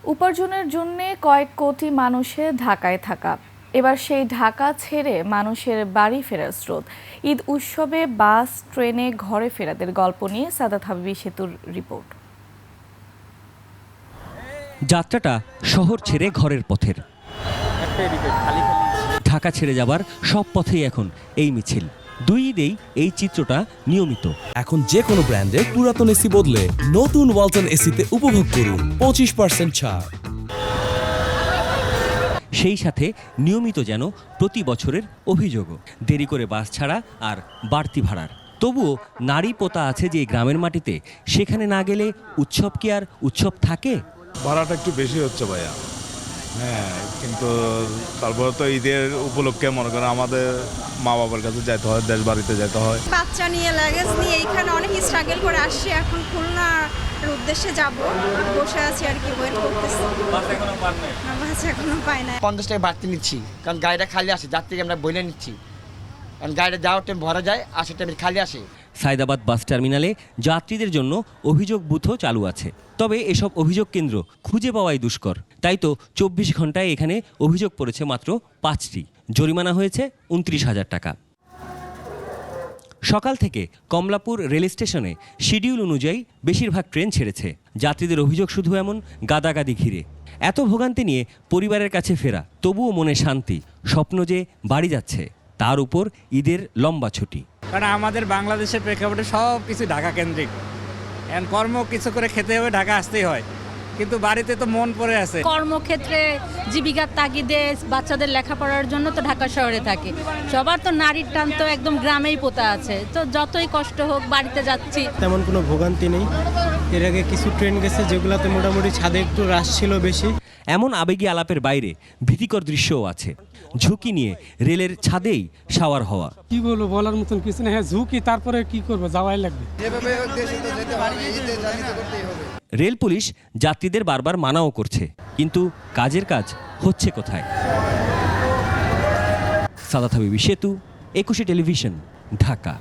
উপার্জনের জন্য কয়েক কোটি মানুষের ঢাকায় থাকা, এবার সেই ঢাকা ছেড়ে মানুষের বাড়ি ফেরার স্রোত। ঈদ উৎসবে বাস, ট্রেনে ঘরে ফেরাদের গল্প নিয়ে সাদাত হাবিবী সেতুর রিপোর্ট। যাত্রাটা শহর ছেড়ে ঘরের পথের। ঢাকা ছেড়ে যাবার সব পথেই এখন এই মিছিল। দুই ঈদেই এই চিত্রটা নিয়মিত। এখন যে কোনো ব্র্যান্ডের পুরাতন এসি বদলে নতুন ওয়ালটন এসিতে উপভোগ করুন 25% ছাড়। সেই সাথে নিয়মিত যেন প্রতি বছরের অভিযোগও, দেরি করে বাস ছাড়া আর বাড়তি ভাড়ার। তবুও নারী পোতা আছে যে গ্রামের মাটিতে, সেখানে না গেলে উৎসব কি আর উৎসব থাকে? ভাড়াটা একটু বেশি হচ্ছে ভাইয়া। হ্যাঁ, কিন্তু তারপরে তো ঈদের উপলক্ষে মনে করেন আমাদের মা বাবার কাছে যেতে হয়, দেশ বাড়িতে যেতে হয়। বাচ্চা নিয়ে লাগেজ নিয়ে এইখানে অনেক স্ট্রাগল করে আসছি, এখন খুলনার উদ্দেশ্যে যাব, বসে আছি আর কি, ওয়েট করতেছি। বাস এখনো পাই না। 50 টাকা বাড়তি নিচ্ছি, কারণ গাড়িটা খালি আসে, যাত্রী আমরা বইলে নিচ্ছি, কারণ গাড়িটা যাওয়ার টাইম ভরা যায়, আসার টাইমে খালি আসে। সায়দাবাদ বাস টার্মিনালে যাত্রীদের জন্য অভিযোগ বুথও চালু আছে। তবে এসব অভিযোগ কেন্দ্র খুঁজে পাওয়াই দুষ্কর। তাই তো 24 ঘন্টায় এখানে অভিযোগ পড়েছে মাত্র 5টি। জরিমানা হয়েছে 29,000 টাকা। সকাল থেকে কমলাপুর রেল স্টেশনে শিডিউল অনুযায়ী বেশিরভাগ ট্রেন ছেড়েছে। যাত্রীদের অভিযোগ শুধু এমন গাদাগাদি ঘিরে। এত ভোগান্তি নিয়ে পরিবারের কাছে ফেরা, তবুও মনে শান্তি, স্বপ্ন যে বাড়ি যাচ্ছে। তার উপর ঈদের লম্বা ছুটি। কারণ আমাদের বাংলাদেশের প্রেক্ষাপটে সব কিছু ঢাকা কেন্দ্রিক, এখন কর্ম কিছু করে খেতে হবে, ঢাকা আসতেই হয়, কিন্তু বাড়িতে তো মন পড়ে আছে। কর্মক্ষেত্রে জীবিকার তাগিদে বাচ্চাদের লেখাপড়ার জন্য তো ঢাকা শহরে থাকে। সবার তো নারীর টান তো একদম গ্রামেই পোতা আছে, তো যতই কষ্ট হোক বাড়িতে যাচ্ছি। তেমন কোনো ভোগান্তি নেই। এর আগে কিছু ট্রেন গেছে যেগুলোতে মোটামুটি ছাদে একটু রাশ ছিল বেশি। এমন আবেগী আলাপের বাইরে ভীতিকর দৃশ্যও আছে। ঝুঁকি নিয়ে রেলের ছাদেই শাওয়ার হওয়া। কি বলবো, বলার মতন কিছু না। হ্যাঁ, ঝুঁকি, তারপরে কি করবো, যাওয়াই লাগবে। রেল পুলিশ যাত্রীদের বারবার মানাও করছে, কিন্তু কাজের কাজ হচ্ছে কোথায়? সাদাত হাবিবী সেতু, 21 টেলিভিশন, ঢাকা।